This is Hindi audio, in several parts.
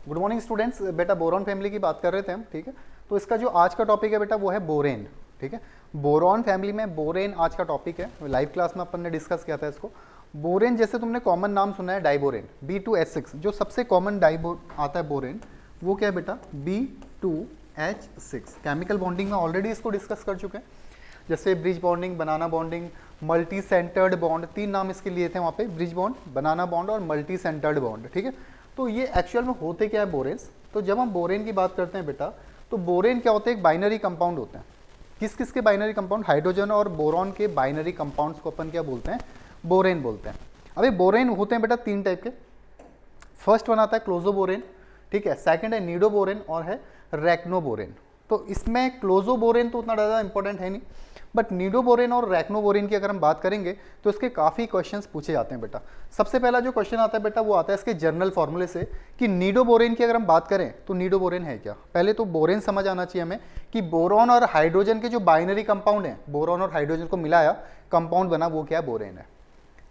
Good morning students. बेटा बोरॉन फैमिली की बात कर रहे थे हम, ठीक है। तो इसका जो आज का टॉपिक है बेटा वो है बोरेन, ठीक है। बोरॉन फैमिली में बोरेन आज का टॉपिक है। लाइव क्लास में अपन ने डिस्कस किया था इसको। बोरेन जैसे तुमने कॉमन नाम सुना है डाइबोरेन, B2H6। जो सबसे कॉमन डाइबो आता है बोरेन, वो क्या है बेटा, B2H6। केमिकल बॉन्डिंग में ऑलरेडी इसको डिस्कस कर चुके हैं, जैसे ब्रिज बॉन्डिंग, बनाना बॉन्डिंग, मल्टी सेंटर्ड बॉन्ड, 3 नाम इसके लिए थे वहाँ पे, ब्रिज बॉन्ड, बनाना बॉन्ड और मल्टी सेंटर्ड बॉन्ड, ठीक है। तो ये एक्चुअल में होते क्या है बोरेन्स। तो जब हम बोरेन की बात करते हैं बेटा, तो बोरेन क्या होते हैं, एक बाइनरी कंपाउंड होते हैं। किस किस के बाइनरी कंपाउंड, हाइड्रोजन और बोरॉन के बाइनरी कंपाउंड्स को अपन क्या बोलते हैं, बोरेन बोलते हैं। अभी बोरेन होते हैं बेटा 3 टाइप के। फर्स्ट वन आता है क्लोजोबोरेन, ठीक है। सेकंड है नीडोबोरेन और है रैक्नोबोरेन। तो इसमें क्लोजोबोरेन तो उतना ज़्यादा इंपॉर्टेंट है नहीं, बट नीडोबोरेन और रैक्नोबोरेन की अगर हम बात करेंगे तो इसके काफ़ी क्वेश्चंस पूछे जाते हैं बेटा। सबसे पहला जो क्वेश्चन आता है बेटा वो आता है इसके जर्नल फॉर्मूले से कि नीडोबोरेन की अगर हम बात करें तो नीडोबोरेन है क्या। पहले तो बोरेन समझ आना चाहिए हमें कि बोरॉन और हाइड्रोजन के जो बाइनरी कंपाउंड हैं, बोरॉन और हाइड्रोजन को मिलाया कंपाउंड बना, वो क्या है, बोरेन है।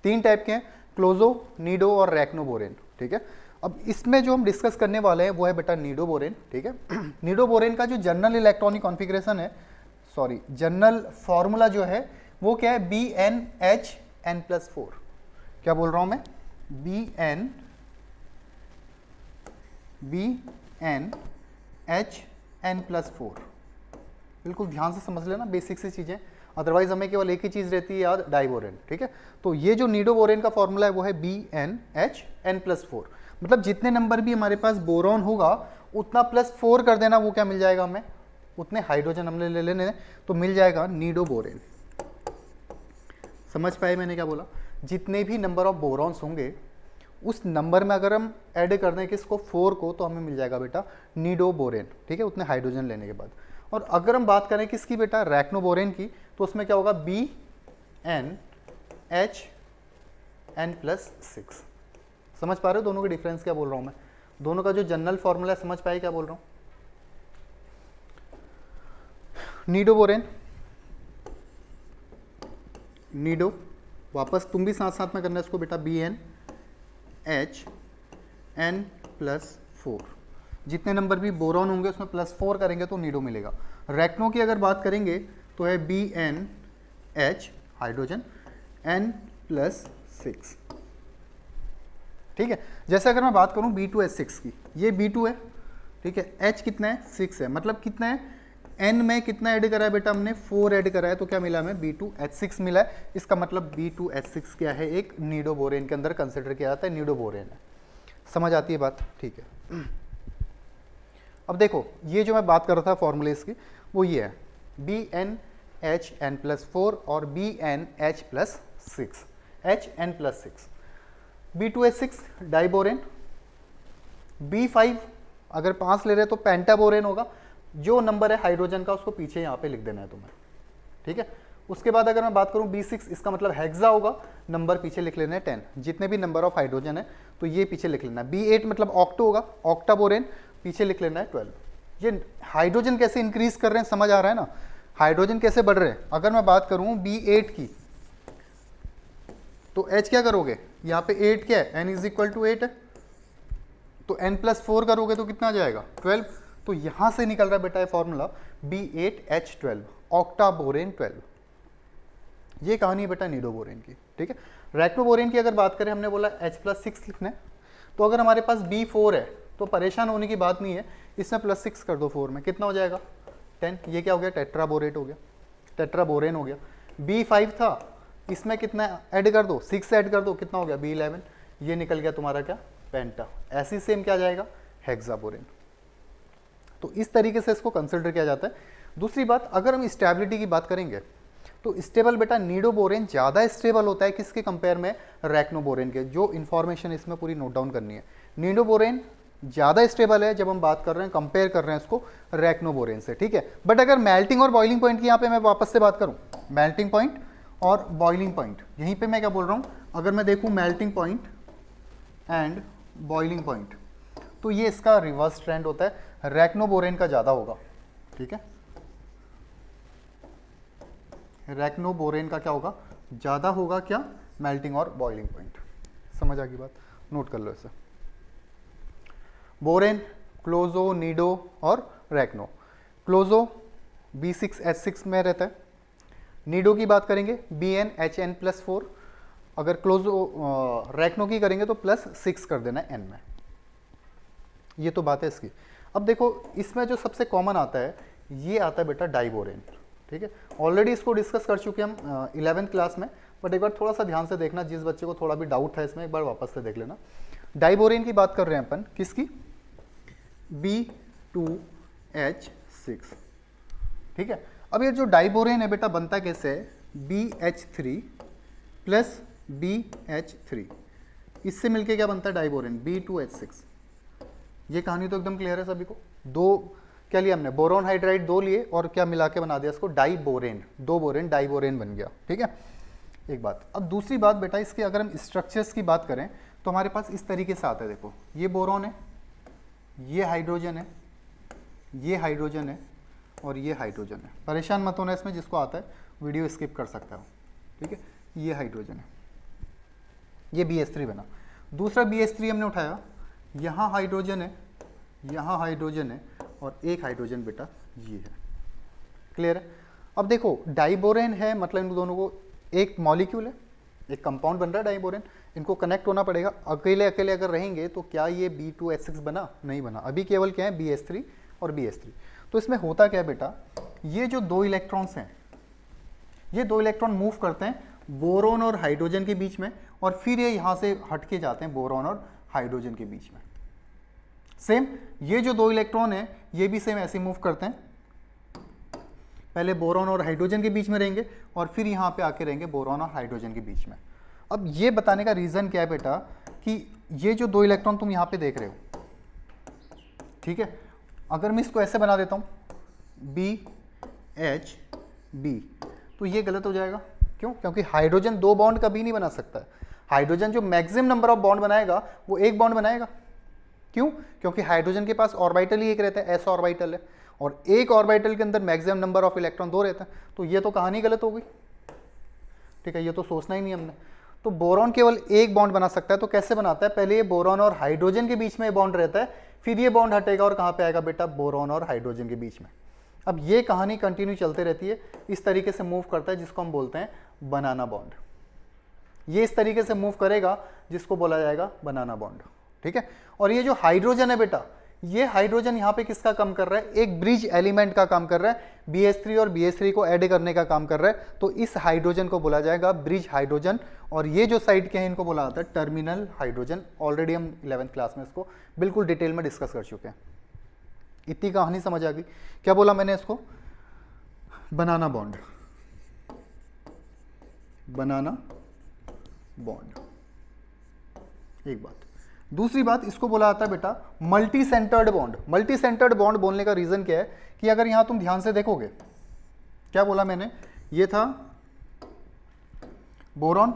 3 टाइप के हैं, क्लोजो, नीडो और रैक्नोबोरेन, ठीक है। अब इसमें जो हम डिस्कस करने वाले हैं वो है बेटा नीडोबोरेन, ठीक है। नीडोबोरेन का जो जनरल इलेक्ट्रॉनिक कॉन्फ़िगरेशन है, सॉरी जनरल फॉर्मूला जो है वो क्या है, BnHn+4। क्या बोल रहा हूं मैं, BnHn+4। बिल्कुल ध्यान से समझ लेना, बेसिक सी चीज़ें, अदरवाइज हमें केवल एक ही चीज़ रहती है याद, डाइबोरेन, ठीक है। तो ये जो नीडोबोरेन का फॉर्मूला है वो है BnHn+4। मतलब जितने नंबर भी हमारे पास बोरॉन होगा उतना +4 कर देना, वो क्या मिल जाएगा हमें, उतने हाइड्रोजन हमने ले लेने, तो मिल जाएगा नीडोबोरेन। समझ पाए मैंने क्या बोला, जितने भी नंबर ऑफ बोरॉन्स होंगे उस नंबर में अगर हम ऐड कर दें किसको, 4 को, तो हमें मिल जाएगा बेटा नीडोबोरेन, ठीक है, उतने हाइड्रोजन लेने के बाद। और अगर हम बात करें किसकी बेटा, रैक्नोबोरेन की, तो उसमें क्या होगा, BnHn+6। समझ पा रहे हो दोनों के डिफरेंस क्या बोल रहा हूँ मैं, दोनों का जो जनरल फॉर्मूला है, समझ पाए क्या बोल रहा हूँ। नीडोबोरेन, नीडो, वापस तुम भी साथ साथ में करना इसको बेटा, BnHn+4। जितने नंबर भी बोरॉन होंगे उसमें +4 करेंगे तो नीडो मिलेगा। रैक्नो की अगर बात करेंगे तो है BnH, हाइड्रोजन, N+6, ठीक है। जैसे अगर मैं बात करूं B2H6 की, ये B2 है, ठीक है, H कितना है, 6 है, मतलब कितना है, N में कितना ऐड करा है बेटा हमने, 4 ऐड करा है, तो क्या मिला हमें, B2H6 मिला है। इसका मतलब B2H6 क्या है, एक नीडोबोरेन के अंदर कंसिडर किया जाता है, नीडोबोरेन है। समझ आती है बात, ठीक है। अब देखो ये जो मैं बात कर रहा था फॉर्मूलेस की, वो ये है BnHn+4 और BnH+6, Hn+6। B2H6 diborane, B5 अगर 5 ले रहे तो पेंटाबोरेन होगा। जो नंबर है हाइड्रोजन का उसको पीछे यहाँ पे लिख देना है तुम्हें, ठीक है। उसके बाद अगर मैं बात करूँ B6, इसका मतलब हेक्सा होगा, नंबर पीछे लिख लेना है 10। जितने भी नंबर ऑफ हाइड्रोजन है तो ये पीछे लिख लेना है। B8 मतलब ऑक्टो होगा, ऑक्टाबोरेन, पीछे लिख लेना है 12। ये हाइड्रोजन कैसे इंक्रीज कर रहे हैं, समझ आ रहा है ना, हाइड्रोजन कैसे बढ़ रहे हैं। अगर मैं बात करूँ B8 की, तो H क्या करोगे, यहाँ पे 8 क्या है, N = 8 है, तो N+4 करोगे तो कितना आ जाएगा, 12। तो यहाँ से निकल रहा है बेटा ये फॉर्मूला B8H12, ऑक्टाबोरेन 12। ये कहानी है बेटा नीडोबोरेन की, ठीक है। रैक्नोबोरेन की अगर बात करें, हमने बोला H+6 लिखना है, तो अगर हमारे पास B4 है तो परेशान होने की बात नहीं है, इसमें +6 कर दो 4 में, कितना हो जाएगा, 10। ये क्या हो गया, टेट्राबोरेट हो गया, टेट्राबोरेन हो गया। B5 था, इसमें कितना ऐड कर दो, 6 ऐड कर दो, कितना हो गया, B11। ये निकल गया तुम्हारा क्या, पेंटा। ऐसी सेम क्या जाएगा, हेक्साबोरेन। तो इस तरीके से इसको कंसिडर किया जाता है। दूसरी बात, अगर हम स्टेबिलिटी की बात करेंगे तो स्टेबल बेटा नीडोबोरेन ज़्यादा स्टेबल होता है किसके कंपेयर में, रैक्नोबोरेन के। जो इन्फॉर्मेशन इसमें पूरी नोट डाउन करनी है, नीडोबोरेन ज़्यादा स्टेबल है जब हम बात कर रहे हैं, कंपेयर कर रहे हैं इसको रैक्नोबोरेन से, ठीक है। बट अगर मेल्टिंग और बॉइलिंग पॉइंट की यहाँ पे मैं वापस से बात करूँ, मेल्टिंग पॉइंट और बॉइलिंग पॉइंट, यहीं पे मैं क्या बोल रहा हूँ, अगर मैं देखूँ melting point and boiling point, तो ये इसका रिवर्स ट्रेंड होता है, रैक्नोबोरेन का ज़्यादा होगा, ठीक है। रैक्नोबोरेन का क्या होगा, ज़्यादा होगा क्या, मेल्टिंग और बॉइलिंग पॉइंट। समझ आ गई बात, नोट कर लो इसे। बोरेन, क्लोजो, नीडो और रैक्नो। क्लोजो B6H6 में रहता है। नीडो की बात करेंगे BnHn+4। अगर क्लोजो रैक्नो की करेंगे तो +6 कर देना है n में। ये तो बात है इसकी। अब देखो इसमें जो सबसे कॉमन आता है ये आता है बेटा डाइबोरेन। ठीक है, ऑलरेडी इसको डिस्कस कर चुके हम 11th क्लास में, बट एक बार थोड़ा सा ध्यान से देखना, जिस बच्चे को थोड़ा भी डाउट है इसमें एक बार वापस से देख लेना। डाइबोरेन की बात कर रहे हैं अपन, किसकी? B2H6। ठीक है, अब ये जो डाइबोरेन है बेटा बनता कैसे है? BH3 प्लस BH3, इससे मिलके क्या बनता है डाइबोरेन? B2H6। ये कहानी तो एकदम क्लियर है सभी को। दो क्या लिया हमने? बोरोन हाइड्राइड 2 लिए और क्या मिला के बना दिया इसको? डाइबोरेन। 2 बोरेन डाइबोरेन बन गया। ठीक है, एक बात। अब दूसरी बात बेटा, इसके अगर हम स्ट्रक्चर्स की बात करें तो हमारे पास इस तरीके से आता है। देखो ये बोरोन है, ये हाइड्रोजन है, ये हाइड्रोजन है और ये हाइड्रोजन है। परेशान मत होना इसमें, जिसको आता है वीडियो स्किप कर सकता हो। ठीक है, ये हाइड्रोजन है, ये BH3 बना। दूसरा BH3 हमने उठाया, यहाँ हाइड्रोजन है, यहाँ हाइड्रोजन है और एक हाइड्रोजन बेटा ये है। क्लियर है? अब देखो डाइबोरेन है मतलब इन दोनों को एक मॉलिक्यूल है, एक कंपाउंड बन रहा है डाइबोरेन, इनको कनेक्ट होना पड़ेगा। अकेले अकेले अगर रहेंगे तो क्या ये B2H6 बना? नहीं बना। अभी केवल क्या है? BH3 और BH3। तो इसमें होता क्या है बेटा, ये जो 2 इलेक्ट्रॉन्स हैं, ये 2 इलेक्ट्रॉन मूव करते हैं बोरोन और हाइड्रोजन के बीच में, और फिर ये यहाँ से हट के जाते हैं बोरोन और हाइड्रोजन के बीच में। सेम ये जो 2 इलेक्ट्रॉन है ये भी सेम ऐसे मूव करते हैं, पहले बोरोन और हाइड्रोजन के बीच में रहेंगे और फिर यहाँ पे आके रहेंगे बोरोन और हाइड्रोजन के बीच में। अब ये बताने का रीज़न क्या है बेटा कि ये जो 2 इलेक्ट्रॉन तुम यहाँ पे देख रहे हो, ठीक है, अगर मैं इसको ऐसे बना देता हूँ BHB, तो ये गलत हो जाएगा। क्यों? क्योंकि हाइड्रोजन 2 बॉन्ड कभी नहीं बना सकता है। हाइड्रोजन जो मैक्सिमम नंबर ऑफ बॉन्ड बनाएगा वो 1 बॉन्ड बनाएगा। क्यों? क्योंकि हाइड्रोजन के पास ऑर्बिटल ही एक रहता है, s ऑर्बिटल है, और एक ऑर्बिटल के अंदर मैक्सिमम नंबर ऑफ इलेक्ट्रॉन 2 रहते हैं। तो ये तो कहानी गलत हो गई। ठीक है, ये तो सोचना ही नहीं हमने। तो बोरॉन केवल एक बॉन्ड बना सकता है। तो कैसे बनाता है? पहले ये बोरॉन और हाइड्रोजन के बीच में बॉन्ड रहता है, फिर ये बॉन्ड हटेगा और कहाँ पे आएगा बेटा? बोरॉन और हाइड्रोजन के बीच में। अब ये कहानी कंटिन्यू चलती रहती है, इस तरीके से मूव करता है, जिसको हम बोलते हैं बनाना बॉन्ड। ये इस तरीके से मूव करेगा जिसको बोला जाएगा बनाना बॉन्ड। ठीक है, और ये जो हाइड्रोजन है बेटा, ये हाइड्रोजन यहाँ पे किसका काम कर रहा है? एक ब्रिज एलिमेंट का काम कर रहा है, BH3 और BH3 को ऐड करने का काम कर रहा है। तो इस हाइड्रोजन को बोला जाएगा ब्रिज हाइड्रोजन, और ये जो साइड के हैं इनको बोला जाता है टर्मिनल हाइड्रोजन। ऑलरेडी हम 11th क्लास में इसको बिल्कुल डिटेल में डिस्कस कर चुके हैं। इतनी कहानी समझ आ गई? क्या बोला मैंने इसको? बनाना बॉन्ड, बनाना बॉन्ड, एक बात। दूसरी बात, इसको बोला जाता है बेटा multi centred bond. Multi centred bond बोलने का रीजन क्या है कि अगर यहां तुम ध्यान से देखोगे, क्या बोला मैंने? ये था बोरॉन,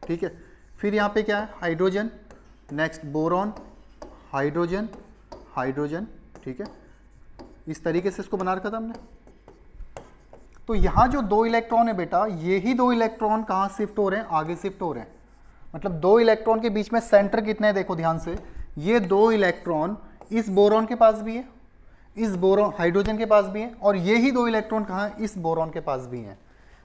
ठीक है, फिर यहां पे क्या है? Hydrogen, next boron, hydrogen, hydrogen, ठीक है, इस तरीके से इसको बना रखा था हमने। तो यहां जो 2 इलेक्ट्रॉन है बेटा, ये ही 2 इलेक्ट्रॉन कहां शिफ्ट हो रहे हैं? आगे शिफ्ट हो रहे हैं। मतलब 2 इलेक्ट्रॉन के बीच में सेंटर कितने हैं? देखो ध्यान से, ये 2 इलेक्ट्रॉन इस बोरॉन के पास भी है, इस बोरॉन हाइड्रोजन के पास भी है, और ये ही 2 इलेक्ट्रॉन कहाँ है? इस बोरॉन के पास भी हैं।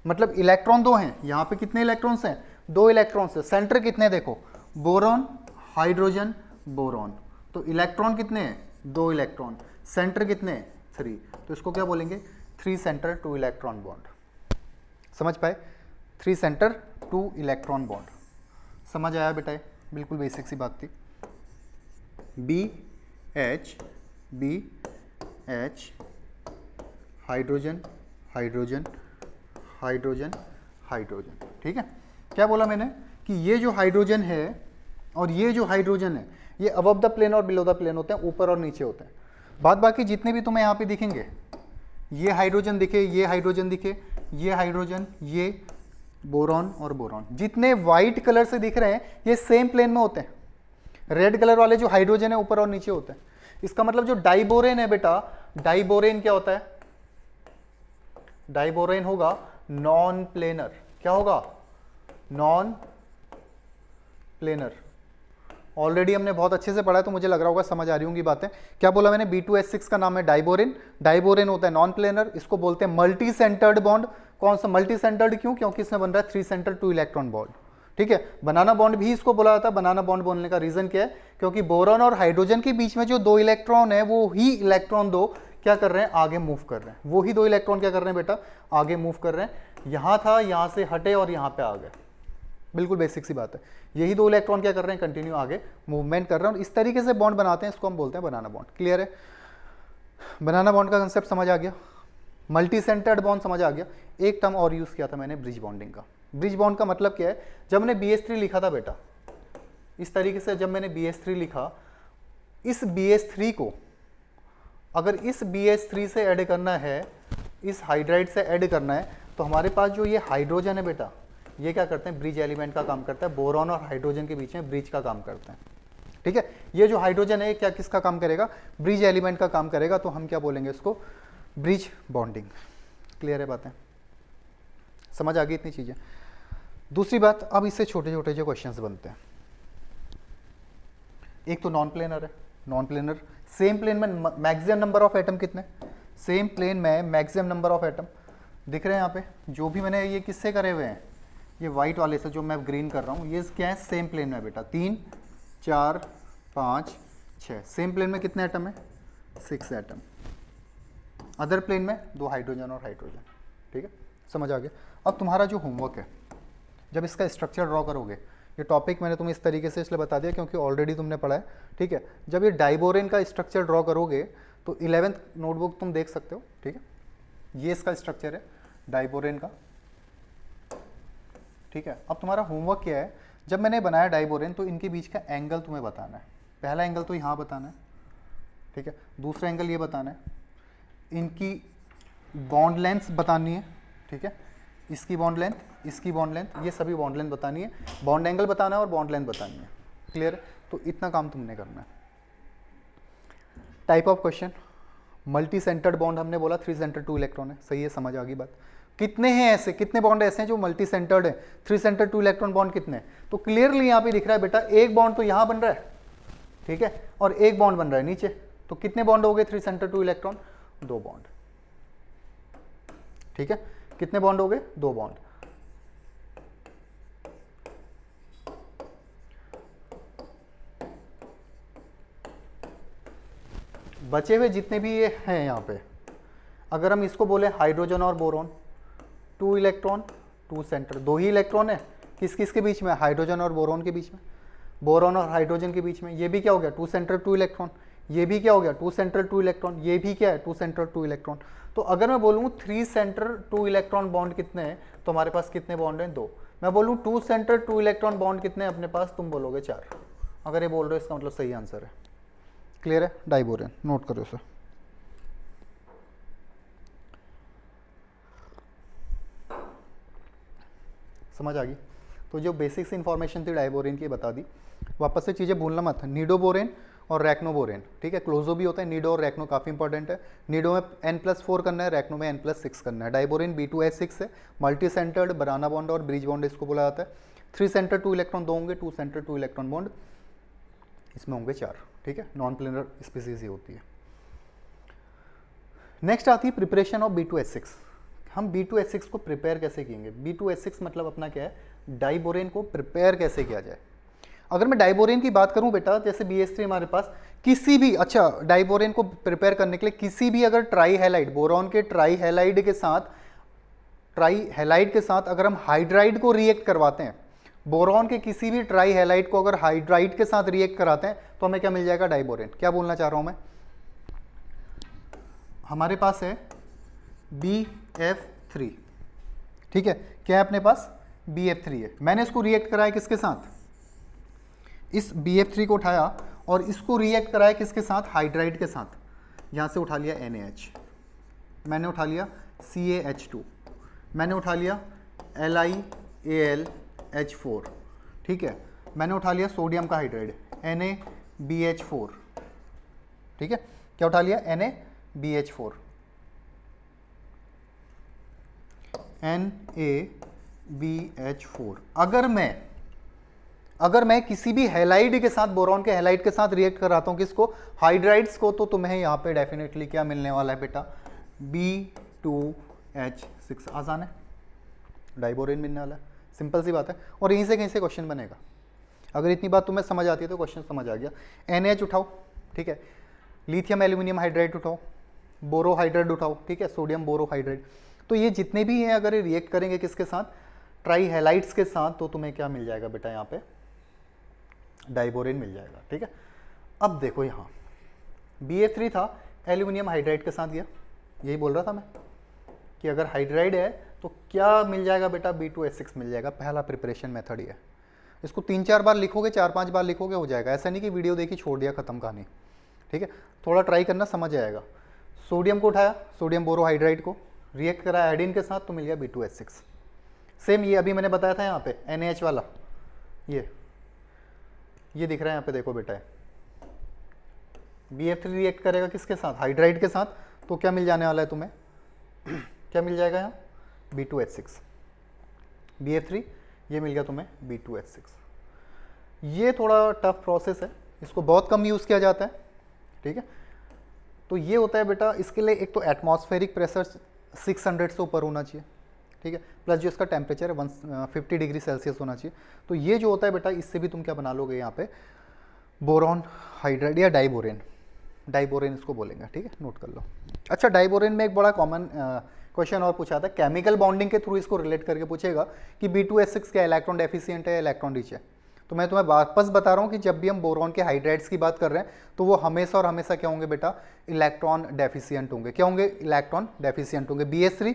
मतलब इलेक्ट्रॉन 2 हैं। यहाँ पे कितने इलेक्ट्रॉन्स हैं? 2 इलेक्ट्रॉन्स है। सेंटर कितने? देखो बोरॉन, हाइड्रोजन, बोरॉन। तो इलेक्ट्रॉन कितने हैं? 2 इलेक्ट्रॉन। सेंटर कितने? 3। तो इसको क्या बोलेंगे? 3 सेंटर 2 इलेक्ट्रॉन बॉन्ड। समझ पाए? 3 सेंटर 2 इलेक्ट्रॉन बॉन्ड। समझ आया बेटा? बिल्कुल बेसिक सी बात थी। BH, BH, hydrogen, hydrogen, hydrogen, hydrogen. ठीक है, क्या बोला मैंने कि ये जो हाइड्रोजन है और ये जो हाइड्रोजन है, ये अबव द प्लेन और बिलो द प्लेन होते हैं, ऊपर और नीचे होते हैं। बाद बाकी जितने भी तुम्हें यहाँ पे दिखेंगे, ये हाइड्रोजन दिखे, ये हाइड्रोजन दिखे, ये हाइड्रोजन, ये बोरॉन और बोरॉन, जितने व्हाइट कलर से दिख रहे हैं ये सेम प्लेन में होते हैं। रेड कलर वाले जो हाइड्रोजन है ऊपर और नीचे होते हैं। इसका मतलब जो डाइबोरेन है बेटा, डाइबोरेन क्या होता है? डाइबोरेन होगा नॉन प्लेनर। क्या होगा? Non planar. ऑलरेडी हमने बहुत अच्छे से पढ़ा है, तो मुझे लग रहा होगा समझ आ रही होंगी बातें। क्या बोला मैंने, B2H6 का नाम है डाइबोरेन। डाइबोरेन होता है नॉन प्लेनर, इसको बोलते हैं मल्टी सेंटर्ड बॉन्ड। कौन सा मल्टी सेंटर्ड, क्यों? क्योंकि इसमें बन रहा है 3 सेंटर 2 इलेक्ट्रॉन बॉन्ड। ठीक है, बनाना बॉन्ड भी इसको बोला जाता है। बनाना बॉन्ड बोलने का रीजन क्या है, क्योंकि बोरॉन और हाइड्रोजन के बीच में जो 2 इलेक्ट्रॉन है, वो ही इलेक्ट्रॉन दो क्या कर रहे हैं, आगे मूव कर रहे हैं। वो ही 2 इलेक्ट्रॉन क्या कर रहे हैं बेटा, आगे मूव कर रहे हैं। यहां था, यहां से हटे और यहां पे आ गए। बिल्कुल बेसिक सी बात है। यही 2 इलेक्ट्रॉन क्या कर रहे हैं, कंटिन्यू आगे मूवमेंट कर रहे हैं, और इस तरीके से बॉन्ड बनाते हैं। इसको हम बोलते हैं बनाना बॉन्ड। क्लियर है? बनाना बॉन्ड का कंसेप्ट समझ आ गया, मल्टी सेंटर्ड बॉन्ड समझ आ गया। एक टर्म और यूज किया था मैंने, ब्रिज बॉन्डिंग का। ब्रिज बॉन्ड का मतलब क्या है, जब मैंने BH3 लिखा था बेटा, इस तरीके से जब मैंने BH3 लिखा, इस BH3 को अगर इस BH3 से ऐड करना है, इस हाइड्राइड से ऐड करना है, तो हमारे पास जो ये हाइड्रोजन है बेटा, ये क्या करते हैं, ब्रिज एलिमेंट का काम करता है। बोरॉन और हाइड्रोजन के बीच में ब्रिज का काम करते हैं। ठीक है, ये जो हाइड्रोजन है क्या किसका काम करेगा, ब्रिज एलिमेंट का काम करेगा। तो हम क्या बोलेंगे इसको, ब्रिज बॉन्डिंग। क्लियर है बातें, समझ आ गई इतनी चीजें। दूसरी बात, अब इससे छोटे छोटे जो क्वेश्चंस बनते हैं, एक तो नॉन प्लेनर है। नॉन प्लेनर, सेम प्लेन में मैक्सिमम नंबर ऑफ एटम कितने, सेम प्लेन में मैक्सिमम नंबर ऑफ एटम दिख रहे हैं यहाँ पे। जो भी मैंने ये किससे करे हुए हैं, ये वाइट वाले से जो मैं ग्रीन कर रहा हूँ, ये क्या है, सेम प्लेन में बेटा। 3 4 5 6, सेम प्लेन में कितने एटम है, 6 एटम। अदर प्लेन में 2 हाइड्रोजन और हाइड्रोजन। ठीक है, समझ आ गया। अब तुम्हारा जो होमवर्क है, जब इसका स्ट्रक्चर ड्रॉ करोगे, ये टॉपिक मैंने तुम्हें इस तरीके से इसलिए बता दिया क्योंकि ऑलरेडी तुमने पढ़ा है। ठीक है, जब ये डाइबोरेन का स्ट्रक्चर ड्रॉ करोगे तो 11th नोटबुक तुम देख सकते हो। ठीक है, ये इसका स्ट्रक्चर है डाइबोरेन का। ठीक है, अब तुम्हारा होमवर्क क्या है, जब मैंने बनाया डाइबोरेन तो इनके बीच का एंगल तुम्हें बताना है। पहला एंगल तो यहाँ बताना है। ठीक है, दूसरा एंगल ये बताना है, इनकी बॉन्ड लेंथ बतानी है। ठीक है, इसकी बॉन्ड लेंथ, इसकी बॉन्ड लेंथ, ये सभी बॉन्ड लेंथ बतानी है। बॉन्ड एंगल बताना है और बॉन्ड लेंथ बतानी है। क्लियर है? तो इतना काम तुमने करना है। Type of question, multi centred bond हमने बोला 3 सेंटर 2 इलेक्ट्रॉन है। सही है, समझ आ गई बात। कितने हैं ऐसे, कितने बॉन्ड ऐसे हैं जो मल्टी सेंटर्ड है, 3 सेंटर 2 इलेक्ट्रॉन बॉन्ड कितने हैं? तो क्लियरली यहाँ पे दिख रहा है बेटा, एक बॉन्ड तो यहाँ बन रहा है। ठीक है, और एक बॉन्ड बन रहा है नीचे। तो कितने बॉन्ड हो गए 3 सेंटर 2 इलेक्ट्रॉन, 2 बॉन्ड। ठीक है, कितने बॉन्ड हो गए, 2 बॉन्ड। बचे हुए जितने भी ये हैं यहाँ पे, अगर हम इसको बोले हाइड्रोजन और बोरॉन, 2 इलेक्ट्रॉन 2 सेंटर, 2 ही इलेक्ट्रॉन है। किस किस के बीच में, हाइड्रोजन और बोरॉन के बीच में, बोरॉन और हाइड्रोजन के बीच में। ये भी क्या हो गया, 2 सेंटर 2 इलेक्ट्रॉन। ये भी क्या हो गया, 2 सेंटर 2 इलेक्ट्रॉन। ये भी क्या है, 2 सेंटर 2 इलेक्ट्रॉन। तो अगर मैं बोलूँ 3 सेंटर 2 इलेक्ट्रॉन बॉन्ड कितने हैं, तो हमारे पास कितने बॉन्ड हैं, 2। मैं बोलूँ 2 सेंटर 2 इलेक्ट्रॉन बॉन्ड कितने हैं अपने पास, तुम बोलोगे 4। अगर ये बोल रहे हो इसका मतलब सही आंसर है। क्लियर है? डाइबोरेन, नोट करो इसे। समझ आ गई? तो जो बेसिक्स इंफॉर्मेशन थी डाइबोरेन की बता दी। वापस से चीज़ें भूलना मत, निडोबोरेन और रैक्नोबोरेन। ठीक है, क्लोजो भी होता है, निडो और रैक्नो काफ़ी इंपॉर्टेंट है। निडो में N+4 करना है, रैक्नो में N+6 करना है। डाइबोरेन B2H6 है, मल्टी सेंटर्ड, बनाना बॉन्ड और ब्रिज बॉन्ड इसको बोला जाता है। 3 सेंटर 2 इलेक्ट्रॉन 2 होंगे, 2 सेंटर 2 इलेक्ट्रॉन बॉन्ड इसमें होंगे 4। ठीक है, नॉन प्लेनर स्पीसीज ही होती है। नेक्स्ट आती है प्रिपरेशन ऑफ B2H6। हम B2H6 को प्रिपेयर कैसे किएंगे? B2H6 मतलब अपना क्या है, डाइबोरेन को प्रिपेयर कैसे किया जाए। अगर मैं डाइबोरेन की बात करूं बेटा, जैसे BH3 हमारे पास किसी भी, अच्छा डाइबोरेन को प्रिपेयर करने के लिए किसी भी अगर ट्राई हैलाइड, बोरॉन के ट्राई हैलाइड के साथ अगर हम हाइड्राइड को रिएक्ट करवाते हैं, बोरॉन के किसी भी ट्राई हैलाइड को अगर हाइड्राइड के साथ रिएक्ट कराते हैं, तो हमें क्या मिल जाएगा, डाइबोरेन। क्या बोलना चाह रहा हूं मैं, हमारे पास है BF3। ठीक है, क्या है अपने पास, BF3 है। मैंने इसको रिएक्ट कराया किसके साथ, इस BF3 को उठाया और इसको रिएक्ट कराया किसके साथ, हाइड्राइड के साथ। यहां से उठा लिया NaH, मैंने उठा लिया CaH2, मैंने उठा लिया LiAlH4। ठीक है, मैंने उठा लिया सोडियम का हाइड्राइड NaBH4। ठीक है, क्या उठा लिया, NaBH4, NaBH4। अगर मैं किसी भी हैलाइड के साथ, बोरॉन के हैलाइड के साथ रिएक्ट कराता हूँ किसको, हाइड्राइड्स को, तो तुम्हें यहाँ पे डेफिनेटली क्या मिलने वाला है बेटा, B2H6। आसान है, डाइबोरेन मिलने वाला है, सिंपल सी बात है। और यहीं से कहीं से क्वेश्चन बनेगा। अगर इतनी बात तुम्हें समझ आती है तो क्वेश्चन समझ आ गया। NH उठाओ, ठीक है, लिथियम एल्यूमिनियम हाइड्राइड उठाओ, बोरोहाइड्राइड उठाओ, ठीक है, सोडियम बोरोहाइड्राइड। तो ये जितने भी हैं अगर ये रिएक्ट करेंगे किसके साथ, ट्राई हैलाइड्स के साथ, तो तुम्हें क्या मिल जाएगा बेटा, यहाँ पे डाइबोरेन मिल जाएगा, ठीक है। अब देखो यहाँ BF3 था, एल्यूमिनियम हाइड्राइड के साथ गया, यही बोल रहा था मैं कि अगर हाइड्राइड है तो क्या मिल जाएगा बेटा, B2H6 मिल जाएगा। पहला प्रिपरेशन मेथड ही है, इसको 3-4 बार लिखोगे, 4-5 बार लिखोगे, हो जाएगा। ऐसा नहीं कि वीडियो देखी छोड़ दिया, खत्म कहानी, ठीक है। थोड़ा ट्राई करना, समझ आएगा। सोडियम को उठाया, सोडियम बोरोहाइड्राइड को रिएक्ट करा आयोडीन के साथ, तो मिल गया B2H6। सेम ये अभी मैंने बताया था यहाँ पे NaH वाला, ये दिख रहा है यहाँ पे, देखो बेटा, BF3 रिएक्ट करेगा किसके साथ, हाइड्राइड के साथ, तो क्या मिल जाने वाला है तुम्हें, क्या मिल जाएगा यहाँ, B2H6। BF3 ये मिल गया तुम्हें B2H6। ये थोड़ा टफ प्रोसेस है, इसको बहुत कम यूज़ किया जाता है, ठीक है। तो ये होता है बेटा, इसके लिए एक तो एटमॉस्फेरिक प्रेशर 600 से ऊपर होना चाहिए, ठीक है, प्लस जो इसका टेम्परेचर है 150 डिग्री सेल्सियस होना चाहिए। तो ये जो होता है बेटा, इससे भी तुम क्या बना लोगे यहाँ पे, बोरॉन हाइड्राइड या डाइबोरेन, डाइबोरेन इसको बोलेंगे, ठीक है, नोट कर लो। अच्छा, डाइबोरेन में एक बड़ा कॉमन क्वेश्चन और पूछा था, केमिकल बॉन्डिंग के थ्रू इसको रिलेट करके पूछेगा कि B2H6 क्या इलेक्ट्रॉन डेफिशिएंट है या इलेक्ट्रॉन रिच है। तो मैं तुम्हें वापस बता रहा हूँ कि जब भी हम बोरॉन के हाइड्राइड्स की बात कर रहे हैं तो वो हमेशा और हमेशा क्या होंगे बेटा, इलेक्ट्रॉन डेफिशिएंट होंगे। क्या होंगे, इलेक्ट्रॉन डेफिशिएंट होंगे। BH3,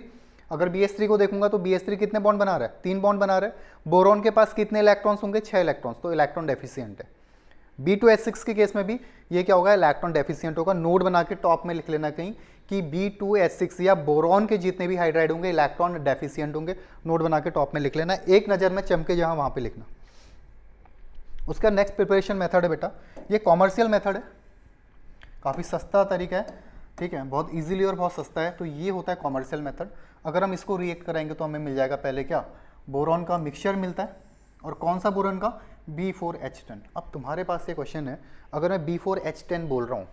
अगर BH3 को देखूंगा तो BH3 कितने बॉन्ड बना रहा है, 3 बॉन्ड बना रहा है। बोरॉन के पास कितने इलेक्ट्रॉन्स होंगे, 6 इलेक्ट्रॉन्स, तो इलेक्ट्रॉन डेफिशिएंट है। B2H6 के केस में भी ये क्या होगा, इलेक्ट्रॉन डेफिशिएंट होगा। नोट बना के टॉप में लिख लेना कहीं कि B2H6 या बोरॉन के जितने भी हाइड्राइड होंगे इलेक्ट्रॉन डेफिशिएंट होंगे। नोट बना के टॉप में लिख लेना, एक नज़र में चमके जहाँ वहाँ पे लिखना। उसका नेक्स्ट प्रिपरेशन मेथड है बेटा, ये कॉमर्शियल मेथड है, काफ़ी सस्ता तरीका है, ठीक है, बहुत इजीली और बहुत सस्ता है। तो ये होता है कॉमर्शियल मेथड। अगर हम इसको रिएक्ट कराएंगे तो हमें मिल जाएगा पहले क्या, बोरॉन का मिक्सचर मिलता है, और कौन सा बोरॉन का, B4H10। अब तुम्हारे पास ये क्वेश्चन है, अगर मैं B4H10 बोल रहा हूँ,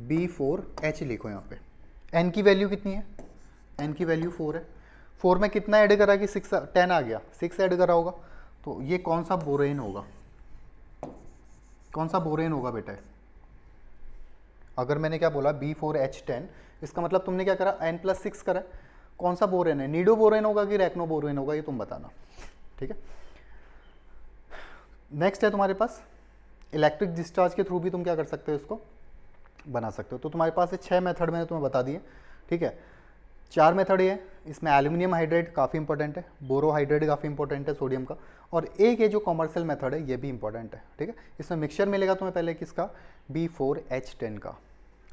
B4H लिखो यहाँ पे, N की वैल्यू कितनी है, N की वैल्यू 4 है। 4 में कितना ऐड करा कि 10 आ गया, 6 ऐड करा होगा, तो ये कौन सा बोरेन होगा, कौन सा बोरेन होगा बेटा। अगर मैंने क्या बोला B4H10, इसका मतलब तुमने क्या करा, N+6 करा, कौन सा बोरेन है, नीडो बोरेन होगा कि रैक्नो बोरेन होगा, ये तुम बताना, ठीक है। नेक्स्ट है तुम्हारे पास इलेक्ट्रिक डिस्चार्ज के थ्रू भी तुम क्या कर सकते हो, इसको बना सकते हो। तो तुम्हारे पास ये 6 मेथड मैंने तुम्हें बता दिए, ठीक है। 4 मेथड ये है, इसमें एल्यूमिनियम हाइड्राइड काफ़ी इंपॉर्टेंट है, बोरोहाइड्राइड काफ़ी इंपॉर्टेंट है सोडियम का, और एक ये जो कॉमर्शियल मेथड है ये भी इंपॉर्टेंट है, ठीक है। इसमें मिक्सचर मिलेगा तुम्हें पहले किसका, B4H10 का,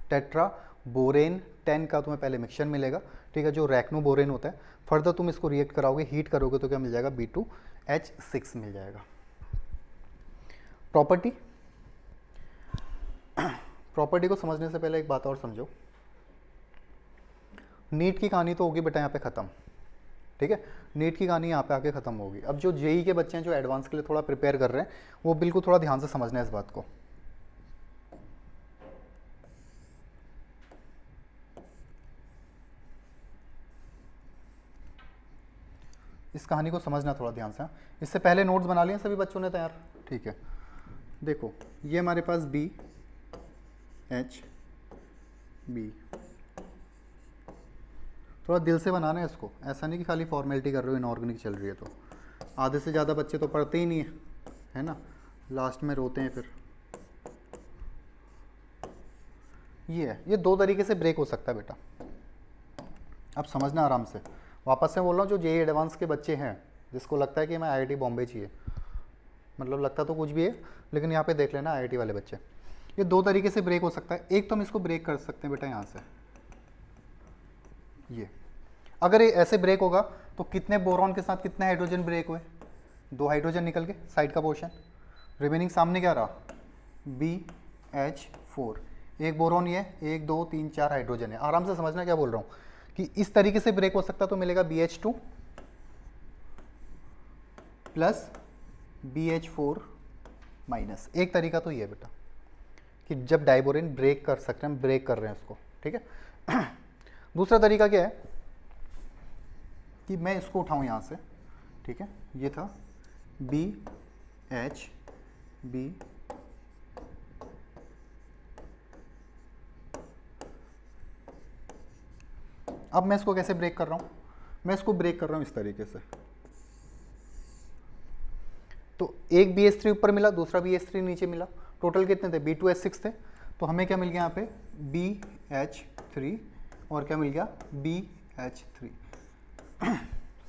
टेट्रा बोरेन 10 का तुम्हें पहले मिक्सचर मिलेगा, ठीक है, जो रैक्नो बोरेन होता है। फर्दर तुम इसको रिएक्ट कराओगे, हीट करोगे तो क्या मिल जाएगा, B2H6 मिल जाएगा। प्रॉपर्टी को समझने से पहले एक बात और समझो, नीट की कहानी तो होगी बेटा यहाँ पे ख़त्म, ठीक है, नीट की कहानी यहाँ पे आके ख़त्म होगी। अब जो जेई के बच्चे हैं जो एडवांस के लिए थोड़ा प्रिपेयर कर रहे हैं, वो बिल्कुल थोड़ा ध्यान से समझना है इस बात को। इस कहानी को समझना थोड़ा ध्यान से। इससे पहले नोट्स बना लिए सभी बच्चों ने तैयार, ठीक है। देखो ये हमारे पास BHB, थोड़ा दिल से बनाना है इसको, ऐसा नहीं कि खाली फॉर्मेलिटी कर रहे हो, इनऑर्गेनिक चल रही है। तो आधे से ज़्यादा बच्चे तो पढ़ते ही नहीं है ना, लास्ट में रोते हैं फिर। ये है, ये 2 तरीके से ब्रेक हो सकता है बेटा, अब समझना आराम से। वापस से बोल रहा हूँ, जो जेई एडवांस के बच्चे हैं जिसको लगता है कि मैं IIT बॉम्बे चाहिए, मतलब लगता तो कुछ भी है, लेकिन यहाँ पे देख लेना IIT वाले बच्चे, ये 2 तरीके से ब्रेक हो सकता है। एक तो हम इसको ब्रेक कर सकते हैं बेटा यहाँ से, ये अगर ये ऐसे ब्रेक होगा तो कितने बोरॉन के साथ कितने हाइड्रोजन ब्रेक हुए, 2 हाइड्रोजन निकल के साइड का पोर्शन, रिमेनिंग सामने क्या रहा, BH4, एक बोरॉन, ये 1 2 3 4 हाइड्रोजन है। आराम से समझना क्या बोल रहा हूँ, कि इस तरीके से ब्रेक हो सकता है, तो मिलेगा BH2 प्लस BH4 माइनस। एक तरीका तो ये है बेटा कि जब डाइबोरेन ब्रेक कर सकते हैं, हम ब्रेक कर रहे हैं उसको, ठीक है। दूसरा तरीका क्या है कि मैं इसको उठाऊं यहाँ से, ठीक है, ये था BHB, अब मैं इसको कैसे ब्रेक कर रहा हूँ, मैं इसको ब्रेक कर रहा हूँ इस तरीके से। तो एक BH3 ऊपर मिला, दूसरा BH3 नीचे मिला, टोटल कितने थे, B2H6 थे। तो हमें क्या मिल गया यहाँ पे BH3 और क्या मिल गया BH3।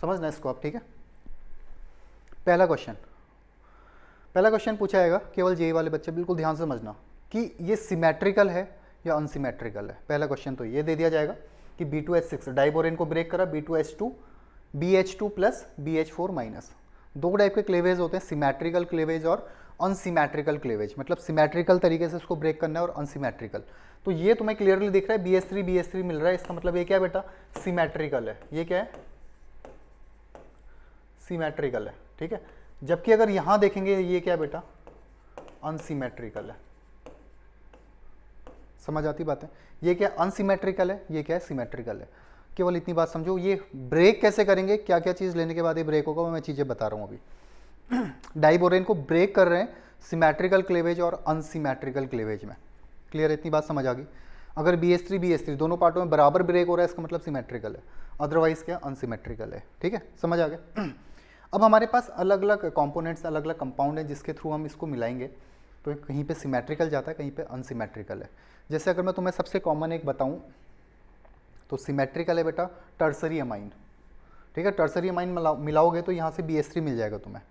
समझना इसको आप, ठीक है। पहला क्वेश्चन पूछा जाएगा, केवल जेई वाले बच्चे बिल्कुल ध्यान से समझना कि ये सिमेट्रिकल है या अनसिमेट्रिकल है। पहला क्वेश्चन तो ये दे दिया जाएगा कि B2H6 डाइबोरेन को ब्रेक करा, B2H2 BH2 plus BH4 minus. दो टाइप के क्लेवेज होते हैं, सिमेट्रिकल क्लेवेज और अनसिमेट्रिकल क्लेवेज। मतलब सिमेट्रिकल तरीके से इसको ब्रेक करना है और अनसिमेट्रिकल। तो ये तुम्हें क्लियरली दिख रहा है BH3 मिल रहा है, इसका मतलब ये क्या है बेटा, सिमेट्रिकल है। ये क्या है, सिमेट्रिकल है, ठीक है। जबकि अगर यहां देखेंगे ये क्या है बेटा, अनसिमेट्रिकल है। समझ आती बात है, ये क्या अनसिमेट्रिकल है, ये क्या है सिमेट्रिकल है। केवल इतनी बात समझो, ये ब्रेक कैसे करेंगे, क्या क्या चीज़ लेने के बाद ये ब्रेक होगा, मैं चीज़ें बता रहा हूँ अभी। डाइबोरेन को ब्रेक कर रहे हैं सिमेट्रिकल क्लेवेज और अनसिमेट्रिकल क्लेवेज में। क्लियर, इतनी बात समझ आ गई। अगर BH3 दोनों पार्टों में बराबर ब्रेक हो रहा है, इसका मतलब सिमेट्रिकल है, अदरवाइज क्या अनसिमेट्रिकल है, ठीक है। समझ आ गया। अब हमारे पास अलग अलग कंपोनेंट्स, अलग अलग कंपाउंड है जिसके थ्रू हम इसको मिलाएंगे। तो कहीं पे सिमेट्रिकल जाता है, कहीं पे अनसिमेट्रिकल है। जैसे अगर मैं तुम्हें सबसे कॉमन एक बताऊं तो सिमेट्रिकल है बेटा टर्सरी अमाइन, ठीक है। टर्सरी अमाइन मिलाओगे तो यहाँ से BH3 मिल जाएगा तुम्हें।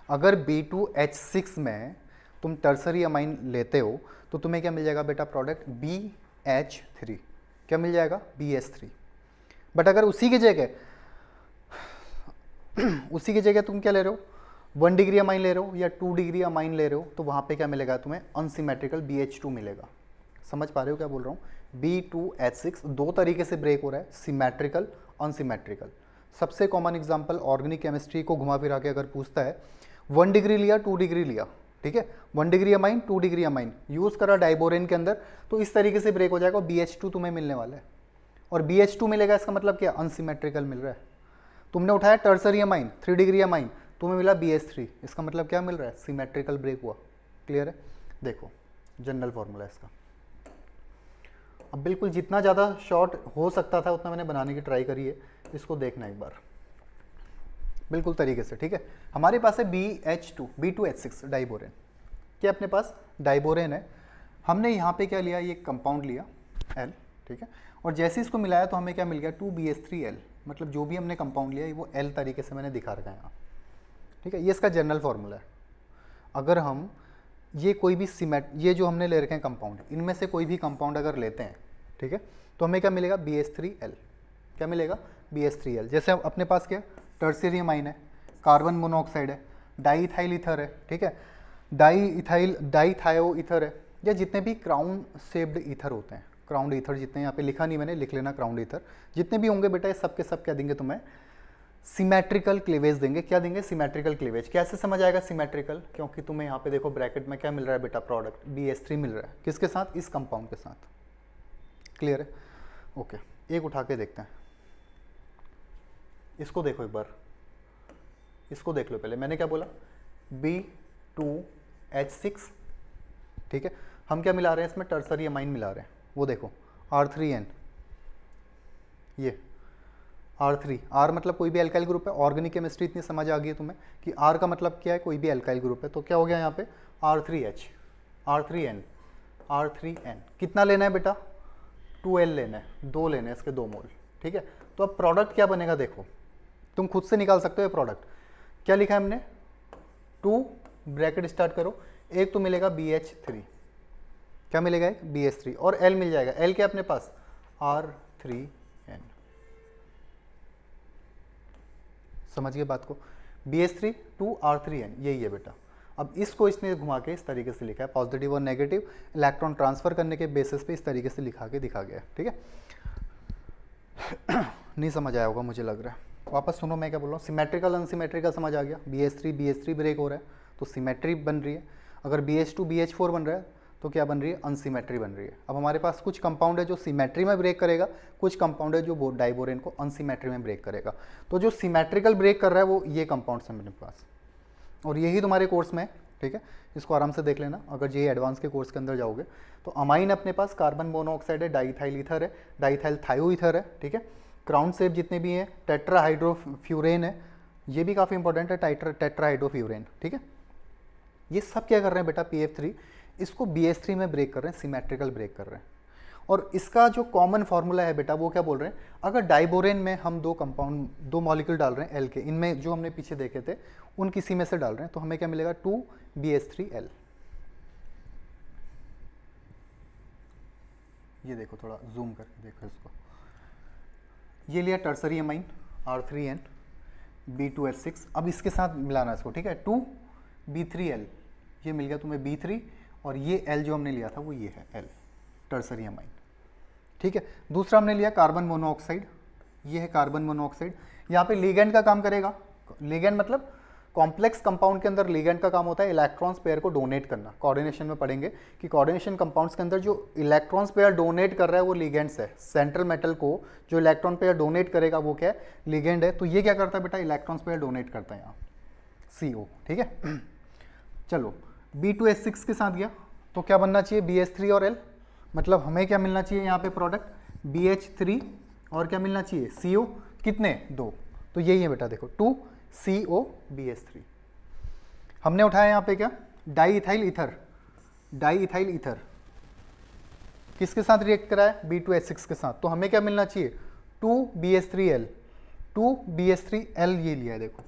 अगर B2H6 में तुम टर्सरी अमाइन लेते हो तो तुम्हें क्या मिल जाएगा बेटा, प्रोडक्ट BH3। क्या मिल जाएगा, BH3। बट अगर उसी की जगह तुम क्या ले रहे हो, 1 डिग्री अमाइन ले रहे हो या 2 डिग्री अमाइन ले रहे हो, तो वहाँ पे क्या मिलेगा तुम्हें, अनसिमेट्रिकल BH2 मिलेगा। समझ पा रहे हो क्या बोल रहा हूँ। B2H6 दो तरीके से ब्रेक हो रहा है, सिमेट्रिकल अनसिमेट्रिकल। सबसे कॉमन एग्जांपल ऑर्गेनिक केमिस्ट्री को घुमा फिरा के अगर पूछता है, 1 डिग्री लिया 2 डिग्री लिया, ठीक है, 1 degree amine 2 degree amine use करा डाइबोरेन के अंदर, तो इस तरीके से ब्रेक हो जाएगा। BH2 तुम्हें मिलने वाला है और BH2 मिलेगा, इसका मतलब क्या, अनसिमेट्रिकल मिल रहा है। तुमने उठाया टर्सरी अमाइन 3 डिग्री अमाइन, तुम्हें मिला BH3, इसका मतलब क्या मिल रहा है, सिमेट्रिकल ब्रेक हुआ। क्लियर है, देखो जनरल फॉर्मूला इसका। अब बिल्कुल जितना ज़्यादा शॉर्ट हो सकता था उतना मैंने बनाने की ट्राई करी है, इसको देखना एक बार बिल्कुल तरीके से, ठीक है। हमारे पास है B2H6 डाइबोरेन, क्या अपने पास डाइबोरेन है। हमने यहाँ पे क्या लिया, ये कंपाउंड लिया L, ठीक है, और जैसे इसको मिलाया तो हमें क्या मिल गया, 2BH3L। मतलब जो भी हमने कंपाउंड लिया वो L तरीके से मैंने दिखा रखा है यहाँ, ठीक है। ये इसका जनरल फॉर्मूला है। अगर हम ये कोई भी ये जो हमने ले रखे हैं कंपाउंड, इनमें से कोई भी कंपाउंड अगर लेते हैं, ठीक है, तो हमें क्या मिलेगा, BH3L। क्या मिलेगा, BH3L। जैसे अपने पास क्या टर्सरी अमाइन है, कार्बन मोनोऑक्साइड है, डाईइथाइल ईथर है, ठीक है, डाईथायो ईथर है, या जितने भी क्राउन शेप्ड ईथर होते हैं, क्राउंड ईथर जितने, यहाँ पे लिखा नहीं मैंने, लिख लेना क्राउंड ईथर, जितने भी होंगे बेटा ये सब के सब क्या देंगे तुम्हें, सिमेट्रिकल क्लीवेज देंगे। क्या देंगे, सिमेट्रिकल क्लीवेज। कैसे समझ आएगा सिमेट्रिकल, क्योंकि तुम्हें यहाँ पे देखो ब्रैकेट में क्या मिल रहा है बेटा, प्रोडक्ट BH3 मिल रहा है, किसके साथ, इस कंपाउंड के साथ। क्लियर है, ओके। एक उठा के देखते हैं, इसको देखो एक बार, इसको देख लो पहले। मैंने क्या बोला, B2H6, ठीक है। हम क्या मिला रहे हैं इसमें, टर्सरी अमाइन मिला रहे हैं। वो देखो R3N, ये R3, R मतलब कोई भी एल्काइल ग्रुप है। ऑर्गेनिक केमिस्ट्री इतनी समझ आ गई है तुम्हें कि R का मतलब क्या है, कोई भी एल्काइल ग्रुप है। तो क्या हो गया यहाँ पे, R3H, R3N। कितना लेना है बेटा, 2L लेना है, 2 लेना है इसके 2 मोल, ठीक है। तो अब प्रोडक्ट क्या बनेगा, देखो तुम खुद से निकाल सकते हो ये प्रोडक्ट। क्या लिखा है हमने, 2 ब्रैकेट स्टार्ट करो, एक तो मिलेगा BH3, क्या मिलेगा, एक BH3, और L मिल जाएगा। L क्या अपने पास, R3N। समझिए बात को, BH3 2 R3N, यही है बेटा। अब इसको इसने घुमा के इस तरीके से लिखा है, पॉजिटिव और नेगेटिव इलेक्ट्रॉन ट्रांसफर करने के बेसिस पे इस तरीके से लिखा के दिखा गया है, ठीक है। नहीं समझ आया होगा मुझे लग रहा है, वापस सुनो मैं क्या बोल रहा हूँ। सिमेट्रिकल अनसिमेट्रिकल समझ आ गया, BH3 ब्रेक हो रहा है, तो सिमेट्री बन रही है। अगर BH2 BH4 बन रहा है तो क्या बन रही है, अनसिमेट्री बन रही है। अब हमारे पास कुछ कंपाउंड है जो सिमेट्री में ब्रेक करेगा, कुछ कंपाउंड है जो डाइबोरेन को अनसिमेट्री में ब्रेक करेगा। तो जो सिमेट्रिकल ब्रेक कर रहा है वो ये कंपाउंड्स हैं मेरे पास, और यही तुम्हारे कोर्स में है, ठीक है। इसको आराम से देख लेना अगर जे एडवांस के कोर्स के अंदर जाओगे तो। अमाइन अपने पास कार्बन मोनोऑक्साइड है, डाईथाइल ईथर है, डाईथाइल थायोईथर है, ठीक है। क्राउन शेप जितने भी हैं, टेट्राहाइड्रोफ्यूरेन है, ये भी काफ़ी इंपॉर्टेंट है, टेट्राहाइड्रोफ्यूरेन, ठीक है। ये सब क्या कर रहे हैं बेटा, PF3 इसको BH3 में ब्रेक कर रहे हैं, सिमेट्रिकल ब्रेक कर रहे हैं। और इसका जो कॉमन फार्मूला है बेटा वो क्या बोल रहे हैं, अगर डाइबोरेन में हम दो मॉलिक्यूल डाल रहे हैं एल के, इनमें जो हमने पीछे देखे थे उन किसी में से डाल रहे हैं, तो हमें क्या मिलेगा 2BH3L। ये देखो, थोड़ा जूम करके देखो इसको। ये लिया टर्सरी अमाइन R3N B2H6, अब इसके साथ मिलाना इसको, ठीक है, 2B3L, ये मिल गया तुम्हें B3, और ये L जो हमने लिया था वो ये है L, टर्सरी अमाइन, ठीक है। दूसरा हमने लिया कार्बन मोनोऑक्साइड, ये है कार्बन मोनोऑक्साइड। यहाँ पे लिगेंड का काम करेगा, लिगेंड मतलब कॉम्प्लेक्स कंपाउंड के अंदर लिगेंड का काम होता है इलेक्ट्रॉन्स पेयर को डोनेट करना। कोऑर्डिनेशन में पढ़ेंगे कि कोऑर्डिनेशन कंपाउंड्स के अंदर जो इलेक्ट्रॉन्स पेयर डोनेट कर रहा है वो लिगेंड्स है। सेंट्रल मेटल को जो इलेक्ट्रॉन पेयर डोनेट करेगा वो क्या है, लिगेंड है। तो ये क्या करता है बेटा, इलेक्ट्रॉन्स पेयर डोनेट करता है यहाँ CO, ठीक है। चलो B2H6 के साथ गया तो क्या बनना चाहिए, BH3 और L, मतलब हमें क्या मिलना चाहिए यहाँ पे प्रोडक्ट BH3 और क्या मिलना चाहिए CO, कितने 2, तो यही है बेटा देखो 2COBH3। हमने उठाया यहाँ पे क्या, डाईइथाइल ईथर, डाईइथाइल ईथर किसके साथ रिएक्ट करा है, B2H6 के साथ, तो हमें क्या मिलना चाहिए 2BH3L, 2BH3L ये लिया है देखो।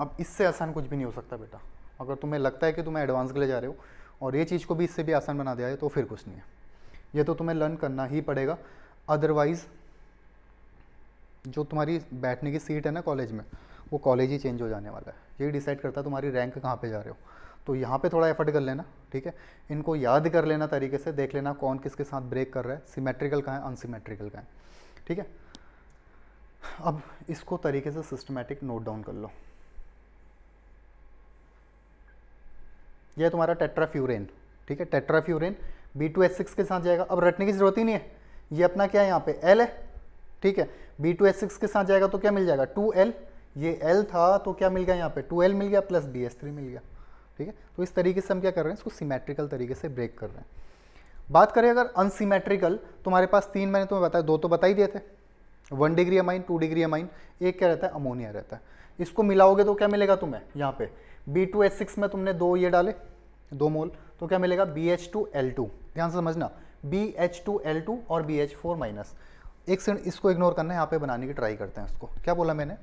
अब इससे आसान कुछ भी नहीं हो सकता बेटा, अगर तुम्हें लगता है कि तुम्हें एडवांस के लिए जा रहे हो और ये चीज़ को भी इससे भी आसान बना दिया है तो फिर कुछ नहीं है, ये तो तुम्हें लर्न करना ही पड़ेगा। अदरवाइज जो तुम्हारी बैठने की सीट है ना कॉलेज में, वो कॉलेज ही चेंज हो जाने वाला है, यही डिसाइड करता है तुम्हारी रैंक कहाँ पे जा रहे हो। तो यहाँ पे थोड़ा एफर्ट कर लेना, ठीक है, इनको याद कर लेना तरीके से, देख लेना कौन किसके साथ ब्रेक कर रहा है, सिमेट्रिकल कहाँ है, अनसिमेट्रिकल कहाँ है, ठीक है। अब इसको तरीके से सिस्टमैटिक नोट डाउन कर लो। यह तुम्हारा टेट्राफ्यूरेन, ठीक है, टेट्राफ्यूरेन B2H6 के साथ जाएगा, अब रटने की जरूरत ही नहीं है, ये अपना क्या है यहाँ पे L है, ठीक है। B2H6 के साथ जाएगा तो क्या मिल जाएगा 2L, ये L था तो क्या मिल गया यहाँ पे 2L मिल गया प्लस BH3 मिल गया, ठीक है। तो इस तरीके से हम क्या कर रहे हैं, इसको सिमेट्रिकल तरीके से ब्रेक कर रहे हैं। बात करें अगर अनसिमेट्रिकल, तुम्हारे पास 3 मैंने तुम्हें बताया, 2 तो बता ही दिए थे, 1 डिग्री अमाइन, 2 डिग्री अमाइन, एक क्या रहता है अमोनिया रहता है। इसको मिलाओगे तो क्या मिलेगा तुम्हें, यहाँ पे B2H6 में तुमने 2 ये डाले 2 मोल, तो क्या मिलेगा BH2L2, ध्यान से समझना, BH2L2 और BH4 माइनस। एक सेकंड इसको इग्नोर करना है, यहाँ पे बनाने की ट्राई करते हैं इसको। क्या बोला मैंने,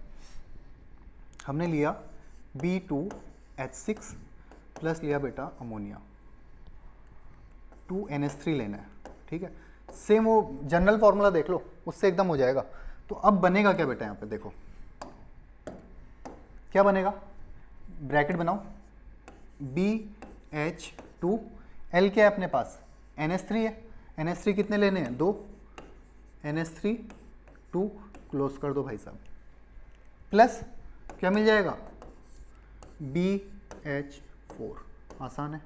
हमने लिया B2H6 प्लस लिया बेटा अमोनिया, 2NH3 लेना है, ठीक है। सेम वो जनरल फॉर्मूला देख लो, उससे एकदम हो जाएगा। तो अब बनेगा क्या बेटा, यहाँ पे देखो क्या बनेगा, ब्रैकेट बनाओ, BH2, L क्या है अपने पास NH3 है, NH3 कितने लेने हैं 2, NH3 2 क्लोज कर दो भाई साहब, प्लस क्या मिल जाएगा BH4, आसान है,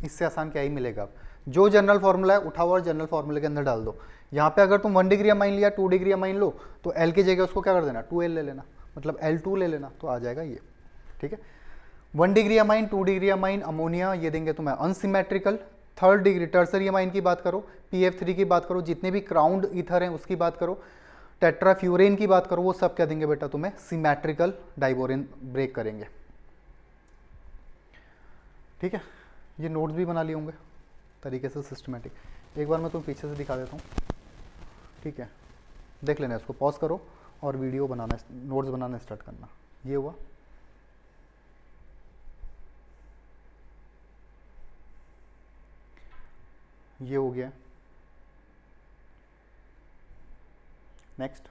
इससे आसान क्या ही मिलेगा। जो जनरल फार्मूला है उठाओ और जनरल फार्मूले के अंदर डाल दो। यहाँ पे अगर तुम 1 डिग्री अमाइन लिया 2 डिग्री अमाइन लो तो L की जगह उसको क्या कर देना 2L ले लेना, मतलब L2 ले लेना, तो आ जाएगा ये, ठीक है। 1 degree amine 2 degree amine ammonia ये देंगे तुम्हें unsymmetrical. 3rd degree tertiary amine की बात करो, PF3 की बात करो, जितने भी क्राउंड ईथर हैं उसकी बात करो, टेट्राफ्यूरेन की बात करो, वो सब क्या देंगे बेटा तुम्हें सिमेट्रिकल डाइबोरेन ब्रेक करेंगे, ठीक है। ये नोट्स भी बना लिए होंगे तरीके से सिस्टमेटिक, एक बार मैं तुम्हें पीछे से दिखा देता हूँ, ठीक है, देख लेना, इसको पॉज करो और वीडियो बनाना, नोट्स बनाना स्टार्ट करना। ये हुआ, ये हो गया, नेक्स्ट,